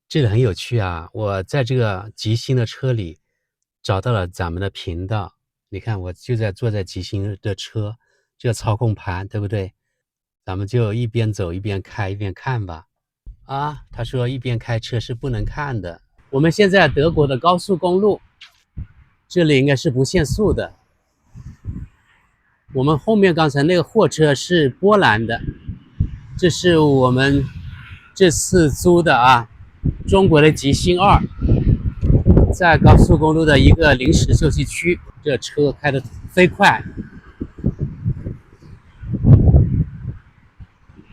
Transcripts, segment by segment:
这个很有趣啊！我在这个极星的车里找到了咱们的频道。你看，我就坐在极星的车，这个操控盘，对不对？咱们就一边走一边开一边看吧。啊，他说一边开车是不能看的。我们现在德国的高速公路，这里应该是不限速的。我们后面刚才那个货车是波兰的，这是我们这次租的啊，中国的极星2。在高速公路的一个临时休息区，这车开得飞快。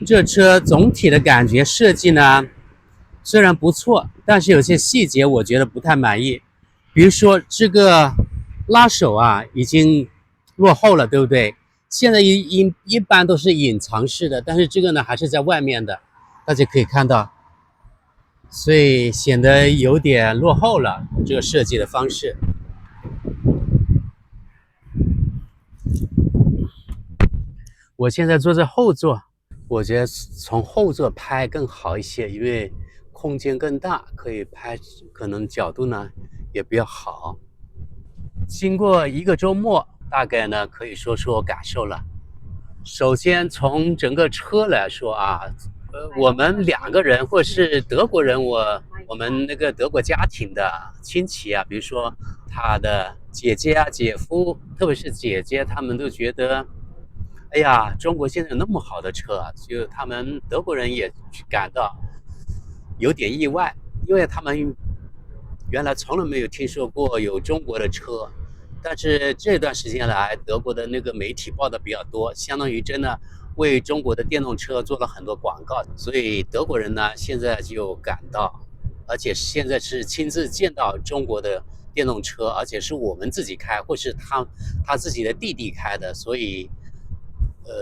这车总体的感觉设计呢，虽然不错，但是有些细节我觉得不太满意。比如说这个拉手啊，已经落后了，对不对？现在一般都是隐藏式的，但是这个呢还是在外面的，大家可以看到，所以显得有点落后了，这个设计的方式。我现在坐在后座，我觉得从后座拍更好一些，因为空间更大，可以拍，可能角度呢也比较好。经过一个周末，大概呢可以说说感受了。首先从整个车来说啊，我们2个人或是德国人，我们那个德国家庭的亲戚啊，比如说他的姐姐啊、姐夫，特别是姐姐，他们都觉得，哎呀，中国现在有那么好的车啊，就他们德国人也感到有点意外，因为他们原来从来没有听说过有中国的车，但是这段时间来，德国的那个媒体报的比较多，相当于真的为中国的电动车做了很多广告，所以德国人呢现在就感到，而且现在是亲自见到中国的电动车，而且是我们自己开，或是他自己的弟弟开的，所以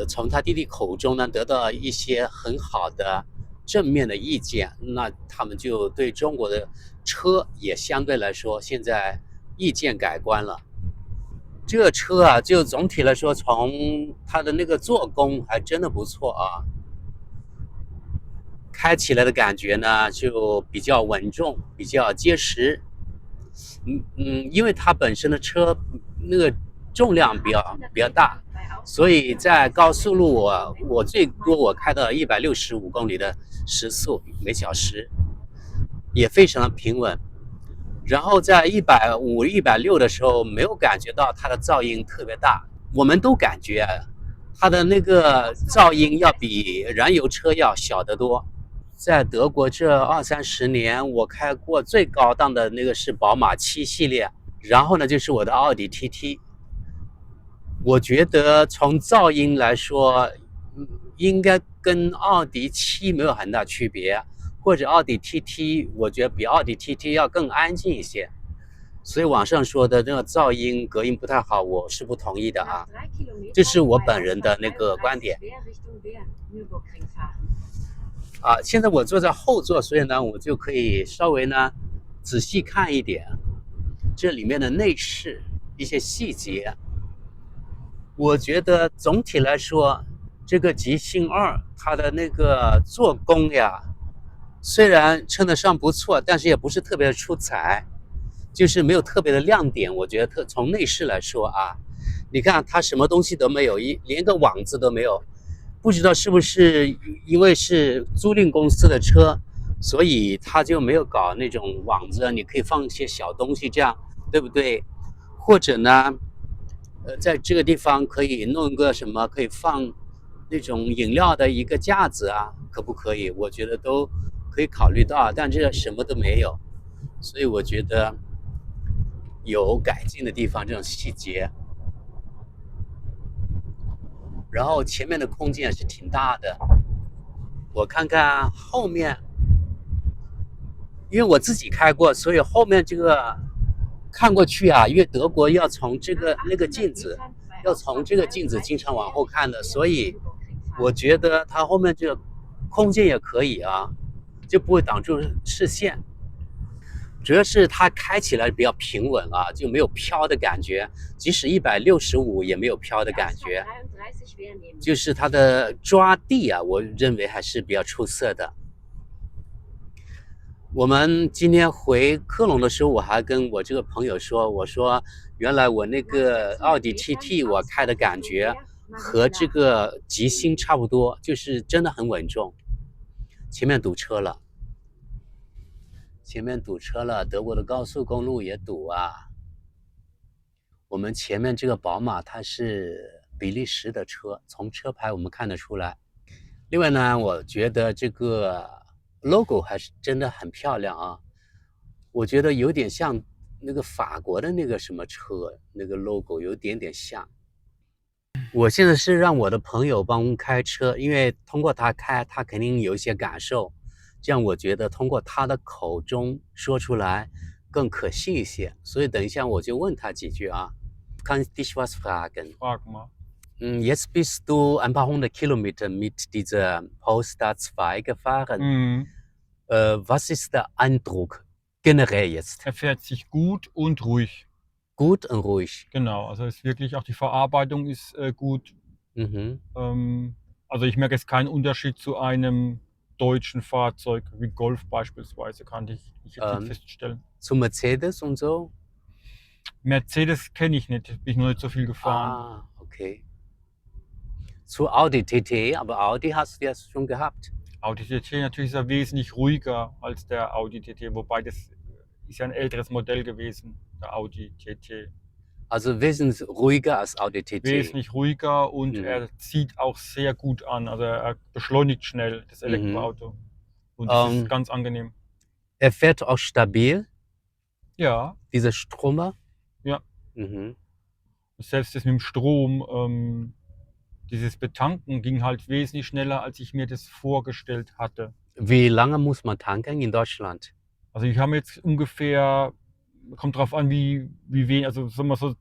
从他弟弟口中呢得到一些很好的正面的意见，那他们就对中国的车也相对来说现在意见改观了。这个车啊，就总体来说，从它的那个做工还真的不错啊，开起来的感觉呢就比较稳重，比较结实。因为它本身的车那个重量比较大，所以在高速路我最多我开到165公里的时速每小时，也非常的平稳。然后在150、160的时候，没有感觉到它的噪音特别大。我们都感觉它的那个噪音要比燃油车要小得多。在德国这20-30年，我开过最高档的那个是宝马7系列，然后呢就是我的奥迪 TT。我觉得从噪音来说，应该跟奥迪7没有很大区别，或者奥迪 TT， 我觉得比奥迪 TT 要更安静一些。所以网上说的那个噪音隔音不太好，我是不同意的啊。这是我本人的那个观点。现在我坐在后座，所以呢，我就可以稍微呢仔细看一点这里面的内饰一些细节。我觉得总体来说，这个极星2它的那个做工呀，虽然称得上不错，但是也不是特别的出彩，就是没有特别的亮点。我觉得从内饰来说啊，你看它什么东西都没有，连个网子都没有。不知道是不是因为是租赁公司的车，所以他就没有搞那种网子，你可以放一些小东西，这样对不对？或者呢，在这个地方可以弄一个什么，可以放那种饮料的一个架子啊，可不可以？我觉得都可以考虑到，但这什么都没有，所以我觉得有改进的地方，这种细节。然后前面的空间也是挺大的，我看看后面，因为我自己开过，所以后面这个看过去啊，因为德国要从这个那个镜子，要从这个镜子经常往后看的，所以我觉得它后面这个空间也可以啊，就不会挡住视线。主要是它开起来比较平稳啊，就没有飘的感觉，即使165也没有飘的感觉。就是它的抓地啊，我认为还是比较出色的。我们今天回科隆的时候，我还跟我这个朋友说，我说原来我那个奥迪 TT 我开的感觉和这个极星差不多，就是真的很稳重。前面堵车了，前面堵车了，德国的高速公路也堵啊。我们前面这个宝马它是比利时的车，从车牌我们看得出来。另外呢，我觉得这个 logo 还是真的很漂亮啊。我觉得有点像那个法国的那个什么车，那个 logo 有点点像。我现在是让我的朋友帮我开车，因为通过他开，他肯定有一些感受，这样我觉得通过他的口中说出来更可信一些。所以等一下我就问他几句啊。Kann ich dich was fragen? Frag mal. Jetzt bist du ein paar hundert Kilometer mit dieser Polestar 2 gefahren. Was ist der Eindruck generell jetzt? Er fährt sich gut und ruhig. Gut und ruhig. Genau, also ist wirklich auch die Verarbeitung ist gut. Also ich merke jetzt keinen Unterschied zu einem deutschen Fahrzeug wie Golf beispielsweise, kann ich jetzt nicht feststellen. Zu Mercedes und so? Mercedes kenne ich nicht, bin ich noch nicht so viel gefahren. Ah, okay. Zu Audi TT, aber Audi hast du ja schon gehabt. Audi TT natürlich ist er wesentlich ruhiger als der Audi TT, wobei das ist ja ein älteres Modell gewesen, der Audi TT. Also wesentlich ruhiger als Audi TT. Wesentlich ruhiger und er zieht auch sehr gut an. Also er beschleunigt schnell, das Elektroauto. Und das ist ganz angenehm. Er fährt auch stabil? Ja. Dieser Stromer? Ja. Selbst das mit dem Strom, dieses Betanken ging halt wesentlich schneller, als ich mir das vorgestellt hatte. Wie lange muss man tanken in Deutschland? Also ich habe jetzt ungefähr, kommt drauf an, wie wenig, also sagen wir so,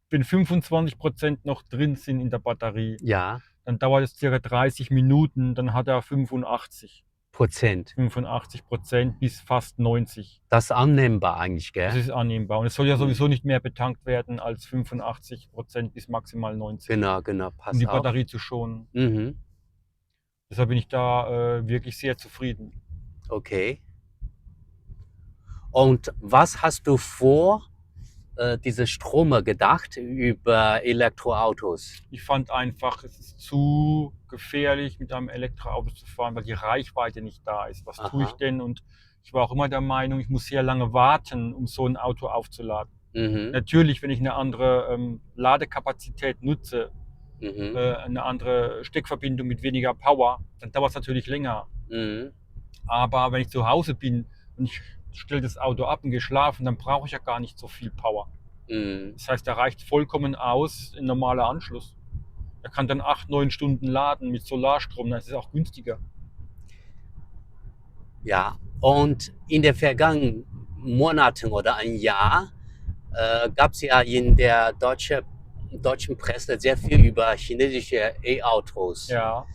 wenn 25% noch drin sind in der Batterie, ja, dann dauert es ca. 30 Minuten, dann hat er 85%. 85% bis fast 90%. Das ist annehmbar eigentlich, gell? Das ist annehmbar. Und es soll ja sowieso nicht mehr betankt werden als 85% bis maximal 90%. Genau, passt um die auf. Batterie zu schonen. Deshalb bin ich da wirklich sehr zufrieden. Okay. Und was hast du vor diese Stromer gedacht über Elektroautos? Ich fand einfach, es ist zu gefährlich, mit einem Elektroauto zu fahren, weil die Reichweite nicht da ist. Was tue ich denn? Und ich war auch immer der Meinung, ich muss sehr lange warten, um so ein Auto aufzuladen. Natürlich, wenn ich eine andere Ladekapazität nutze, eine andere Steckverbindung mit weniger Power, dann dauert es natürlich länger. Aber wenn ich zu Hause bin und ich stelle das Auto ab und gehe schlafen, dann brauche ich ja gar nicht so viel Power. Das heißt, da reicht vollkommen aus ein normaler Anschluss. Er kann dann 8-9 Stunden laden mit Solarstrom, dann ist es auch günstiger. Ja, und in den vergangenen Monaten oder ein Jahr gab es ja in der deutschen Presse sehr viel über chinesische E-Autos. Ja.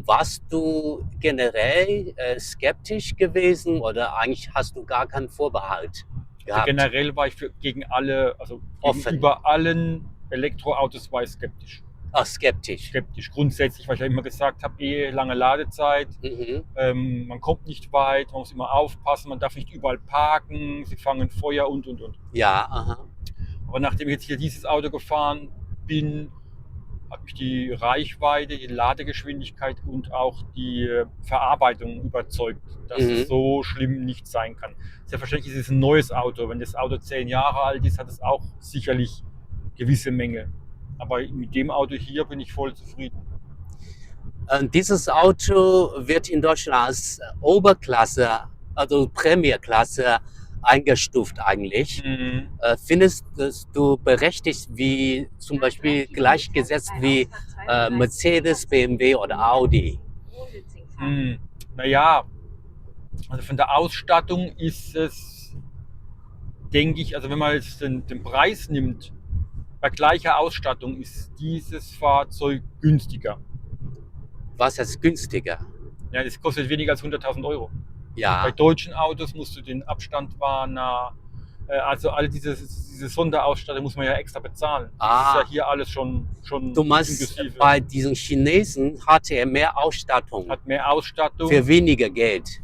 Warst du generell skeptisch gewesen oder eigentlich hast du gar keinen Vorbehalt gehabt? Also generell war ich gegen alle, also gegenüber allen Elektroautos war ich skeptisch. Ach, skeptisch. Skeptisch, grundsätzlich, weil ich ja immer gesagt habe, lange Ladezeit, man kommt nicht weit, man muss immer aufpassen, man darf nicht überall parken, sie fangen Feuer und. Ja, aha. Aber nachdem ich jetzt hier dieses Auto gefahren bin, hat mich die Reichweite, die Ladegeschwindigkeit und auch die Verarbeitung überzeugt, dass es so schlimm nicht sein kann. Selbstverständlich ist es ein neues Auto. Wenn das Auto 10 Jahre alt ist, hat es auch sicherlich gewisse Mängel. Aber mit dem Auto hier bin ich voll zufrieden. Dieses Auto wird in Deutschland als Oberklasse, also Premierklasse eingestuft eigentlich. Findest du berechtigt, wie zum Beispiel gleichgesetzt wie Mercedes, BMW oder Audi? Naja, also von der Ausstattung ist es, denke ich, also wenn man jetzt den Preis nimmt, bei gleicher Ausstattung ist dieses Fahrzeug günstiger. Was ist günstiger? Ja, das kostet weniger als 100.000 Euro. Ja. Bei deutschen Autos musst du den Abstandwarner, also all diese Sonderausstattung muss man ja extra bezahlen. Das ist ja hier alles schon Du meinst, inklusive. Bei diesen Chinesen hatte er mehr Ausstattung. Hat mehr Ausstattung. Für weniger Geld.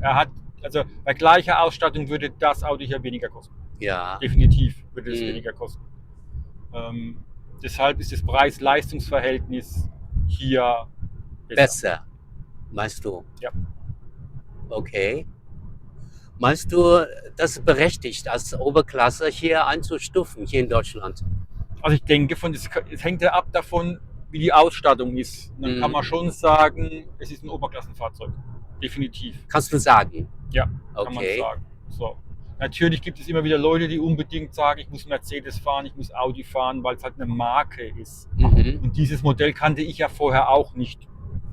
Er hat Also bei gleicher Ausstattung würde das Auto hier weniger kosten. Ja. Definitiv würde es Mhm. weniger kosten. Deshalb ist das Preis-Leistungs-Verhältnis hier Besser, meinst du? Ja. Okay. Meinst du, das ist berechtigt, als Oberklasse hier einzustufen, hier in Deutschland? Also ich denke, es hängt ja ab davon, wie die Ausstattung ist. Und dann kann man schon sagen, es ist ein Oberklassenfahrzeug. Definitiv. Kannst du sagen? Ja, kann man Okay. sagen. So. Natürlich gibt es immer wieder Leute, die unbedingt sagen, ich muss Mercedes fahren, ich muss Audi fahren, weil es halt eine Marke ist. Mhm. Und dieses Modell kannte ich ja vorher auch nicht.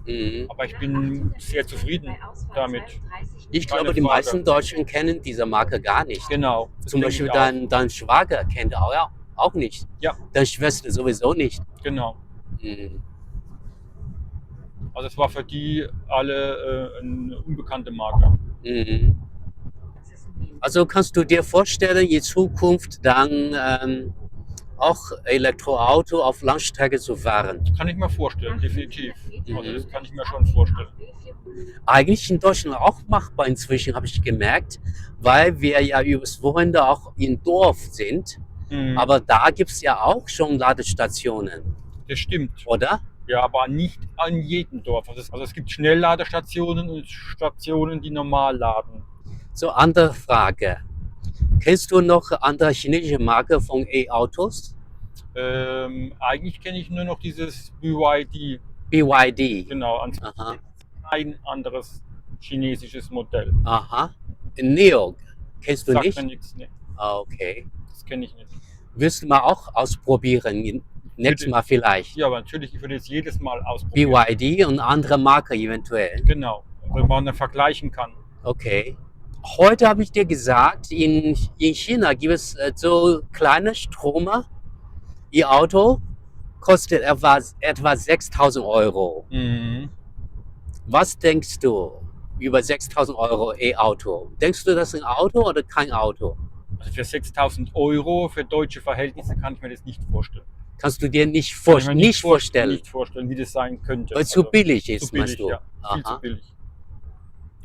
Mhm. Aber ich bin sehr zufrieden damit. Ich glaube, Keine die Frage. meisten Deutschen kennen diese Marke gar nicht. Genau. das Zum denke Beispiel ich auch. dein Schwager kennt auch nicht. Ja, Deine Schwester sowieso nicht. genau. Mhm. Also es war für die alle eine unbekannte Marke. Mhm. Also kannst du dir vorstellen, in Zukunft dann auch Elektroauto auf Langstrecke zu fahren? Kann ich mir vorstellen, definitiv. Also Mhm. das kann ich mir schon vorstellen. Eigentlich in Deutschland auch machbar inzwischen, habe ich gemerkt, weil wir ja übers Wochenende auch im Dorf sind. Mhm. Aber da gibt es ja auch schon Ladestationen, Das stimmt. oder? Ja, aber nicht an jedem Dorf. Also es gibt Schnellladestationen und Stationen, die normal laden. So, andere Frage. Kennst du noch andere chinesische Marke von E-Autos? Eigentlich kenne ich nur noch dieses BYD. BYD. Genau, Aha. kein anderes chinesisches Modell. Aha. Neo. Kennst du Sagt nicht? mir nichts, ne. Ah, okay. Das kenne ich nicht. Willst du mal auch ausprobieren? Nächstes Mal vielleicht. Ja, aber natürlich, ich würde jetzt jedes Mal ausprobieren. BYD und andere Marke eventuell. Genau, wenn man dann vergleichen kann. Okay. Heute habe ich dir gesagt, in China gibt es so kleine Stromer. Ihr Auto kostet etwa 6.000 Euro. Mhm. Was denkst du über 6.000 Euro E-Auto? Denkst du, das ist ein Auto oder kein Auto? Also für 6.000 Euro für deutsche Verhältnisse kann ich mir das nicht vorstellen. Kannst du dir nicht, Kann ich mir nicht vorstellen, Nicht vorstellen, wie das sein könnte. weil es zu billig ist, zu billig, meinst du? ja. Viel Aha. zu billig.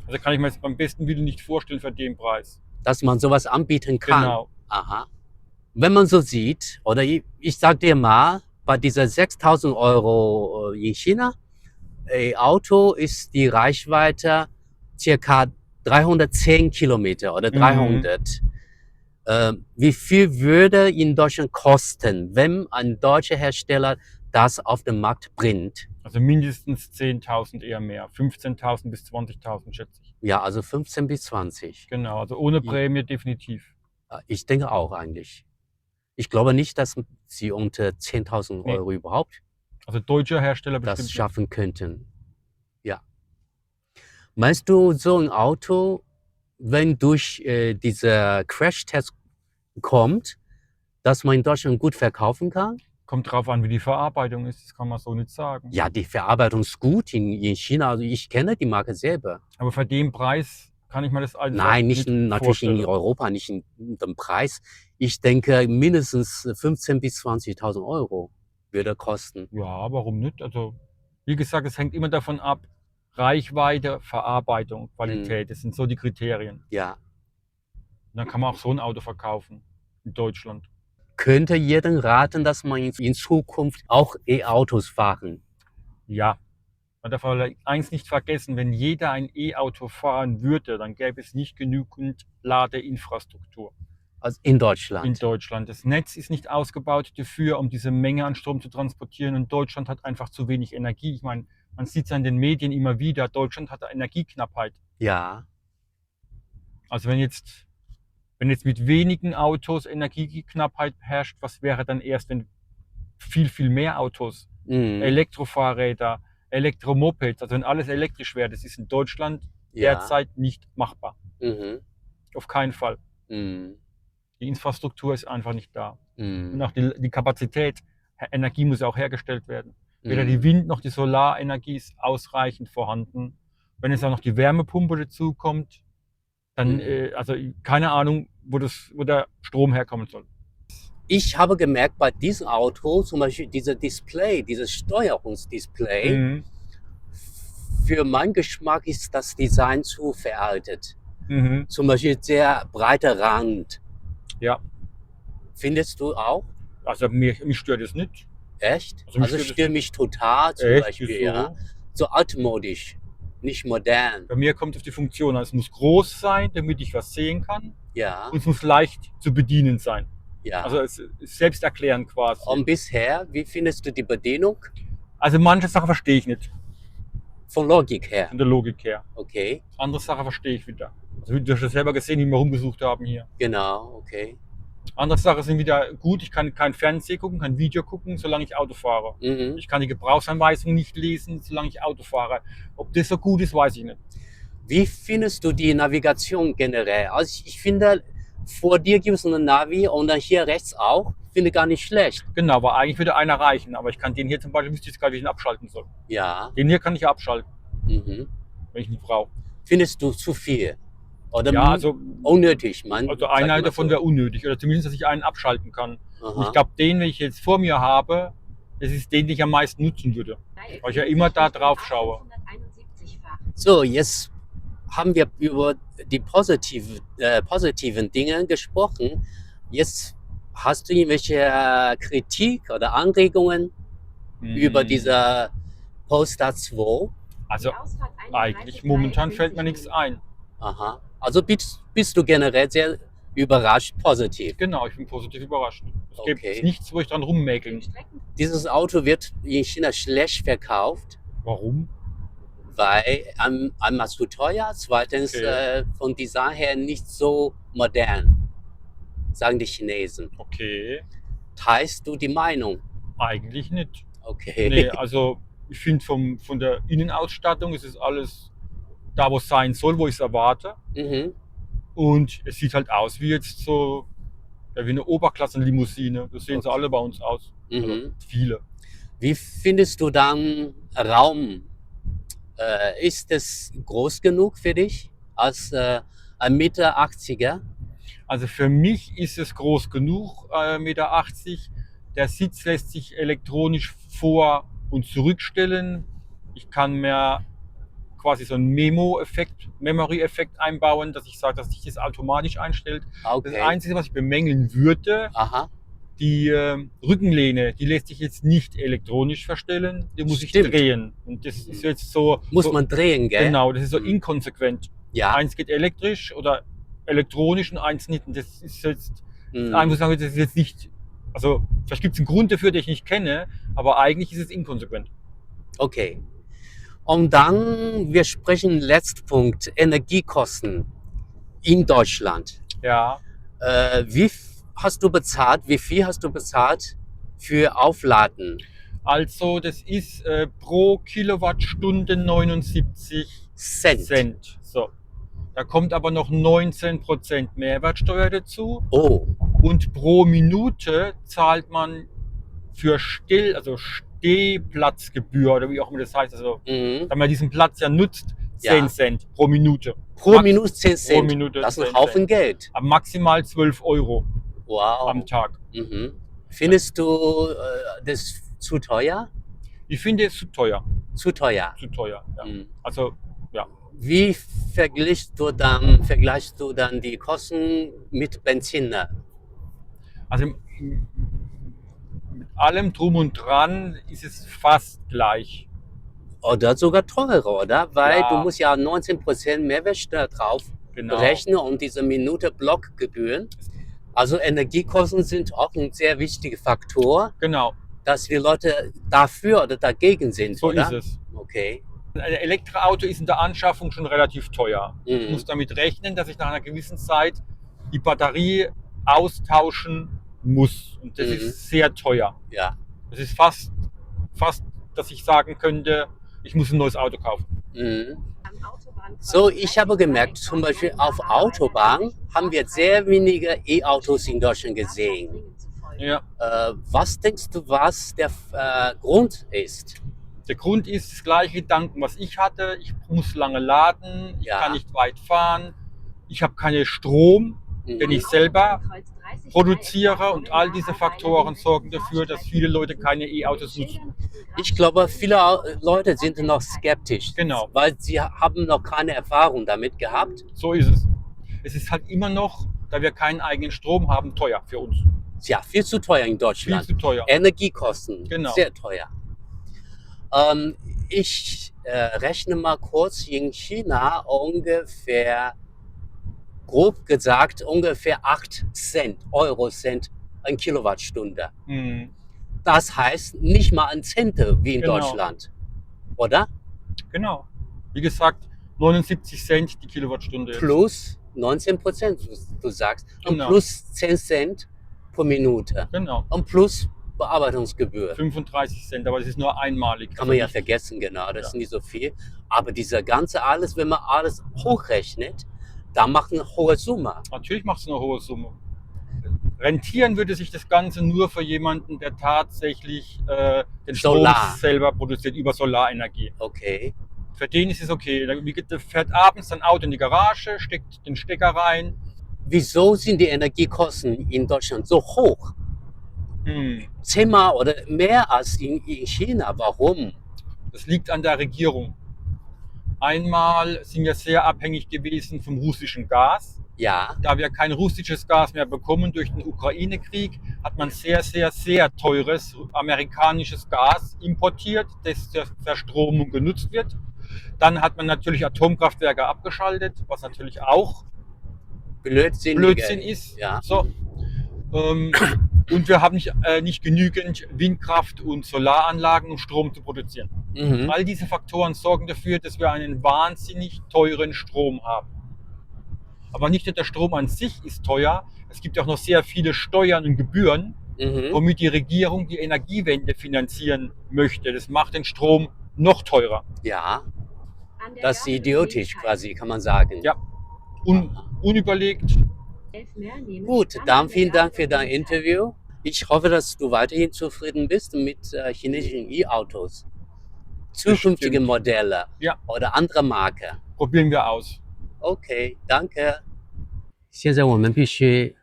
Also kann ich mir jetzt beim besten Willen nicht vorstellen für den Preis. Dass man sowas anbieten kann. Genau. Aha. Wenn man so sieht, oder ich sag dir mal, bei dieser 6.000 Euro in China, Auto ist die Reichweite circa 310 Kilometer oder 300. Wie viel würde in Deutschland kosten, wenn ein deutscher Hersteller das auf den Markt bringt? Also mindestens 10.000, eher mehr. 15.000 bis 20.000 schätze ich. Ja, also 15 bis 20. Genau, also ohne Ja. Prämie definitiv. Ich denke auch eigentlich. Ich glaube nicht, dass sie unter 10.000 Nee. Euro überhaupt Also deutscher Hersteller das bestimmt nicht. schaffen könnten. Ja. Meinst du, so ein Auto, wenn durch diese Crash-Test kommt, dass man in Deutschland gut verkaufen kann? Kommt drauf an, wie die Verarbeitung ist, das kann man so nicht sagen. Ja, die Verarbeitung ist gut in China. Also ich kenne die Marke selber. Aber für den Preis kann ich mir das einfach Nein, nicht natürlich in vorstellen. Europa, nicht in dem Preis. Ich denke, mindestens 15.000 bis 20.000 Euro würde kosten. Ja, warum nicht? Also, wie gesagt, es hängt immer davon ab, Reichweite, Verarbeitung, Qualität, das sind so die Kriterien. Ja. Und dann kann man auch so ein Auto verkaufen in Deutschland. Könnte jedem raten, dass man in Zukunft auch E-Autos fahren? Ja, man darf aber eins nicht vergessen, wenn jeder ein E-Auto fahren würde, dann gäbe es nicht genügend Ladeinfrastruktur Also in Deutschland? in Deutschland. Das Netz ist nicht ausgebaut dafür, um diese Menge an Strom zu transportieren, und Deutschland hat einfach zu wenig Energie. Ich meine, man sieht es ja in den Medien immer wieder, Deutschland hat eine Energieknappheit. Ja. Also wenn jetzt mit wenigen Autos Energieknappheit herrscht, was wäre dann erst, wenn viel, viel mehr Autos, Mhm. Elektrofahrräder, Elektromopeds, also wenn alles elektrisch wäre, das ist in Deutschland Ja. derzeit nicht machbar. Mhm. Auf keinen Fall. Mhm. Die Infrastruktur ist einfach nicht da. Und Mhm. auch die Kapazität, Energie muss auch hergestellt werden. Weder die Mhm. Wind- noch die Solarenergie ist ausreichend vorhanden. Wenn jetzt auch noch die Wärmepumpe dazu kommt, dann, also keine Ahnung, wo der Strom herkommen soll. Ich habe gemerkt, bei diesem Auto, zum Beispiel dieses Steuerungsdisplay, Mhm. für meinen Geschmack ist das Design zu veraltet. Mhm. Zum Beispiel sehr breiter Rand. Ja, Findest du auch? also mich stört es nicht. Echt? Also mich Also stört es stört nicht. mich total zum Echt? Beispiel, ja. Wieso? So altmodisch, nicht modern. Bei mir kommt es auf die Funktion an. Es muss groß sein, damit ich was sehen kann. Ja, Und es muss leicht zu bedienen sein. Also ja. es ist selbsterklärend quasi. Und bisher, wie findest du die Bedienung? Also manche Sachen verstehe ich nicht, Von Logik her. von der Logik her. Okay, Andere Sachen verstehe ich wieder. Also du hast ja selber gesehen, wie wir rumgesucht haben hier. genau, okay. Andere Sachen sind wieder gut. Ich kann kein Fernsehen gucken, kein Video gucken, solange ich Auto fahre. Mhm. Ich kann die Gebrauchsanweisung nicht lesen, solange ich Auto fahre. Ob das so gut ist, weiß ich nicht. Wie findest du die Navigation generell? Also ich finde, vor dir gibt es einen Navi und dann hier rechts auch. Finde gar nicht schlecht. Genau, aber eigentlich würde einer reichen. Aber ich kann den hier zum Beispiel, wüsste ich jetzt gar nicht, wie ich ihn abschalten soll. Ja. Den hier kann ich abschalten, Mhm. wenn ich ihn brauche. Findest du zu viel? Oder Ja, also unnötig? Man, Also sag einer mal davon so. wäre unnötig. Oder zumindest, dass ich einen abschalten kann. Und Aha. ich glaube, den, wenn ich jetzt vor mir habe, das ist den, den ich am meisten nutzen würde. Weil ich ja immer da drauf schaue. So, jetzt haben wir über die positiven Dinge gesprochen. Jetzt hast du irgendwelche Kritik oder Anregungen über diese Polestar 2? Also eigentlich momentan fällt mir nichts ein. Aha. Also bist du generell sehr überrascht, positiv. Genau, ich bin positiv überrascht. Es gibt Okay. nichts, wo ich dran rummäkeln. Dieses Auto wird in China schlecht verkauft, Warum? weil einmal zu teuer, zweitens Okay. vom Design her nicht so modern, sagen die Chinesen. Okay, Teilst du die Meinung? eigentlich nicht. Okay. Nee, also ich finde von der Innenausstattung ist es alles da, wo es sein soll, wo ich es erwarte. Mhm. Und es sieht halt aus wie jetzt so, ja, wie eine Oberklassenlimousine. Das sehen sie Okay. alle bei uns aus. Also Mhm. viele. Wie findest du dann Raum? Ist es groß genug für dich als 1,80 Meter? Also für mich ist es groß genug, 1,80 Meter. Der Sitz lässt sich elektronisch vor- und zurückstellen. Ich kann mir quasi so einen Memory-Effekt einbauen, dass ich sage, dass sich das automatisch einstellt. Das Okay. Einzige, was ich bemängeln würde, Aha. die Rückenlehne, die lässt sich jetzt nicht elektronisch verstellen, die muss ich Stimmt. drehen. Und das ist jetzt so. Muss so, man drehen, gell? Genau, das ist so Mhm. inkonsequent. Ja. Eins geht elektrisch oder elektronisch und eins nicht. Und das ist jetzt, Mhm. ich muss sagen, das ist jetzt nicht, also vielleicht gibt es einen Grund dafür, den ich nicht kenne, aber eigentlich ist es inkonsequent. Okay. Und dann, wir sprechen letzten Punkt, Energiekosten in Deutschland. Ja, Wie hast du bezahlt, wie viel hast du bezahlt für Aufladen? also das ist pro Kilowattstunde 79 Cent. So. Da kommt aber noch 19% Mehrwertsteuer dazu. Oh, Und pro Minute zahlt man für Stehplatzgebühr oder wie auch immer das heißt. Also, mhm. da man diesen Platz ja nutzt, 10 Ja. Cent pro Minute. Pro Minute 10 Cent. Pro Minute Das ist 10 ein Haufen Cent. Geld. Aber maximal 12 Euro Wow. am Tag. Mhm. Findest du das zu teuer? Ich finde es zu teuer. Zu teuer. Zu teuer. Ja. Mhm. Also, ja. Wie vergleichst du dann die Kosten mit Benzin? Also mit allem drum und dran ist es fast gleich. Oder sogar teurer, oder? Weil Ja. du musst ja 19% Mehrwertsteuer drauf Genau. rechnen und diese Minute Blockgebühren. Also Energiekosten sind auch ein sehr wichtiger Faktor, Genau, dass die Leute dafür oder dagegen sind, so oder? ist es. Okay. Ein Elektroauto ist in der Anschaffung schon relativ teuer. Ich Mhm. muss damit rechnen, dass ich nach einer gewissen Zeit die Batterie austauschen muss. Und das Mhm. ist sehr teuer. Ja. Das ist fast, dass ich sagen könnte, ich muss ein neues Auto kaufen. Mhm. So, ich habe gemerkt, zum Beispiel auf Autobahn haben wir sehr wenige E-Autos in Deutschland gesehen. Ja. Was denkst du, was der Grund ist? Der Grund ist das gleiche Gedanken, was ich hatte. Ich muss lange laden, ich Ja. kann nicht weit fahren, ich habe keinen Strom, den ich selber produziere, und all diese Faktoren sorgen dafür, dass viele Leute keine E-Autos nutzen. Ich glaube, viele Leute sind noch skeptisch, Genau. weil sie haben noch keine Erfahrung damit gehabt. So ist es. es ist halt immer noch, da wir keinen eigenen Strom haben, teuer für uns. Ja, viel zu teuer in Viel Deutschland. zu teuer. Energiekosten, Genau. sehr teuer. Ich rechne mal kurz, in China ungefähr, grob gesagt, ungefähr 8 Cent, Eurocent ein Kilowattstunde. Mhm. Das heißt nicht mal ein Zehntel wie in Genau. Deutschland, oder? Genau. Wie gesagt, 79 Cent die Kilowattstunde. Jetzt. Plus 19%, du sagst. Und Genau. plus 10 Cent pro Minute. Genau. Und plus Bearbeitungsgebühr. 35 Cent, aber das ist nur einmalig. Kann Also man ja nicht- vergessen, genau, das Ja. ist nicht so viel. Aber dieser ganze alles, wenn man alles hochrechnet, da macht eine hohe Summe. Natürlich macht es eine hohe Summe. Rentieren würde sich das Ganze nur für jemanden, der tatsächlich den Solar. Strom selber produziert über Solarenergie. Okay. Für den ist es okay. Der fährt abends sein Auto in die Garage, steckt den Stecker rein. Wieso sind die Energiekosten in Deutschland so hoch? 10-mal oder mehr als in China. Warum? Das liegt an der Regierung. Einmal sind wir sehr abhängig gewesen vom russischen Gas. Ja, Da wir kein russisches Gas mehr bekommen durch den Ukraine-Krieg, hat man sehr, sehr, sehr teures amerikanisches Gas importiert, das zur Verstromung genutzt wird. Dann hat man natürlich Atomkraftwerke abgeschaltet, was natürlich auch Blödsinn ist. Ja. So. Und wir haben nicht genügend Windkraft und Solaranlagen, um Strom zu produzieren. Mhm. All diese Faktoren sorgen dafür, dass wir einen wahnsinnig teuren Strom haben. Aber nicht nur der Strom an sich ist teuer, es gibt auch noch sehr viele Steuern und Gebühren, Mhm. womit die Regierung die Energiewende finanzieren möchte. Das macht den Strom noch teurer. Ja, das ist idiotisch quasi, kann man sagen. Ja, unüberlegt. Gut, dann vielen Dank für dein Interview. Ich hoffe, dass du weiterhin zufrieden bist mit chinesischen E-Autos. Zukünftige Bestimmt. Modelle Ja. oder andere Marke. Probieren wir aus. OK， danke。现在我们必须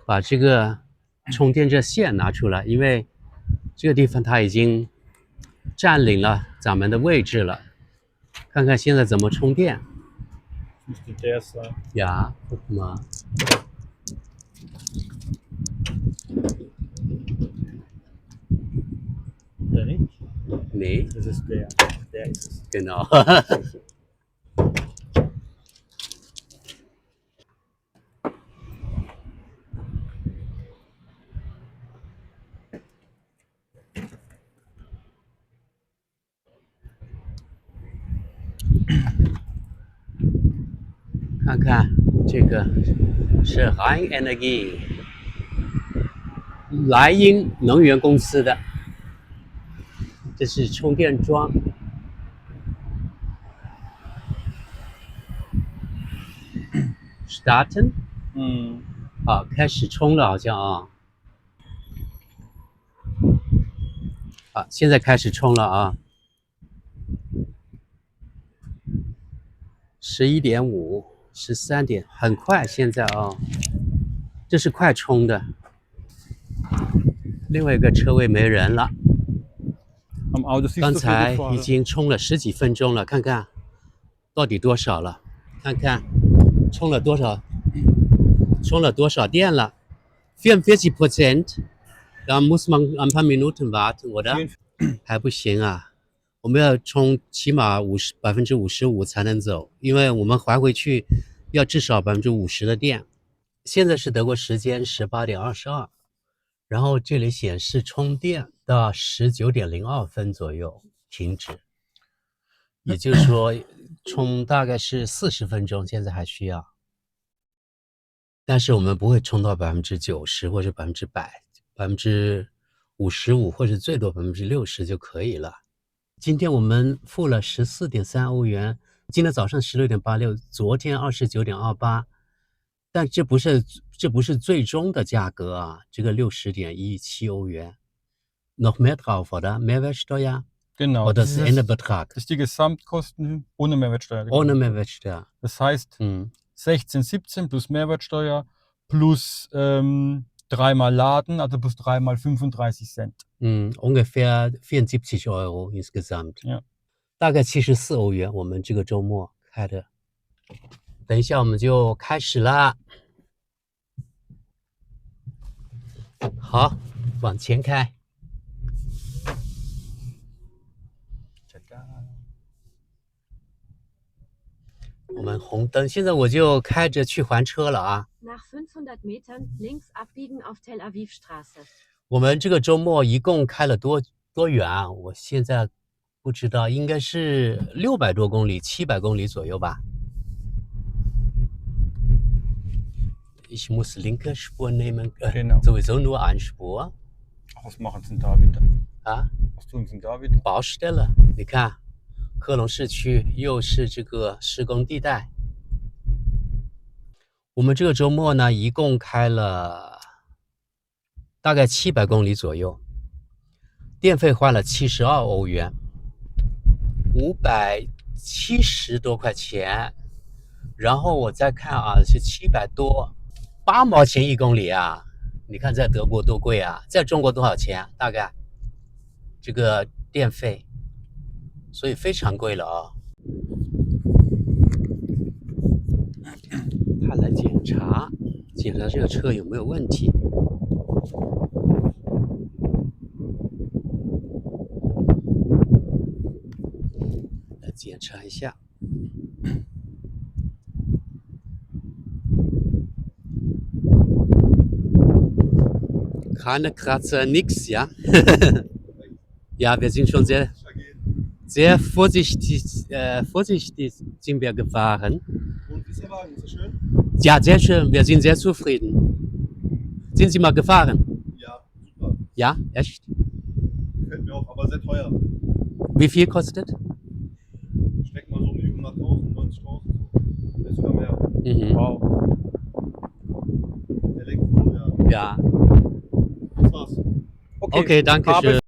把这个充电这线拿出来，因为这个地方它已经占领了咱们的位置了。看看现在怎么充电。Müsste der sein. Ja, guck mal. Der nicht? Nee, Das ist der. Der ist es. genau.看看这个是Rhein Energie 莱茵能源公司的，这是充电桩。Starten 啊，开始充了好像啊。啊，现在开始充了啊。11.5、13点，很快现在啊。这是快充的。另外一个车位没人了。刚才已经充了10几分钟了，看看到底多少了？看看充了多少？充了多少电了 ？44%。Da muss man ein paar Minuten warten, oder? 还不行啊，我们要充起码55%才能走，因为我们还回去要至少50%的电。现在是德国时间18点22，然后这里显示充电到19点02分左右停止，也就是说充大概是40分钟，现在还需要。但是我们不会充到90%或者100%，55%或者最多60%就可以了。今天我们付了14.3欧元，今天早上16.86，昨天29.28，但这不是最终的价格啊，这个60.17欧元。Noch mehr drauf, oder? Mehrwertsteuer? Genau. Oder das Endebetrag? Das ist die Gesamtkosten ohne Mehrwertsteuer. Ohne Mehrwertsteuer. Das heißt 16,17 plus Mehrwertsteuer plus 3-mal Laden, also plus 3-mal 35 Cent. Ungefähr 74 Euro insgesamt. ja. 大概74欧元，我们这个周末开的。等一下我们就开始啦。好，往前开。我们红灯，现在我就开着去还车了啊。Nach 500 Metern links abbiegen auf Tel Aviv Straße. 我们这个周末一共开了多远啊？我现在不知道，应该是600多公里、700公里左右吧。Ich muss linke Spur nehmen, Genau. sowieso nur eine Spur. Was machen Sie denn da wieder? 啊 Was tun Sie denn da wieder? Baustelle，你看，科隆市区又是这个施工地带。我们这个周末呢，一共开了大概700公里左右，电费花了72欧元，570多块钱。然后我再看啊，是700多，8毛钱1公里啊！你看在德国多贵啊，在中国多少钱？大概这个电费，所以非常贵了啊。他来检查这个车有没有问题。来检查一下。Keine Kratzer, nix, ja? Ja, wir sind schon sehr vorsichtig sind wir gefahren. Und ist der Wagen so schön? Ja, sehr schön, wir sind sehr zufrieden. Sind Sie mal gefahren? Ja, super. Ja, echt? Gefällt mir auch, aber sehr teuer. Wie viel kostet? Steckt mal so um die 100.000, 90.000. Vielleicht sogar mehr. Mhm. Wow. Elektro, ja. Ja. Das war's. Okay, danke schön.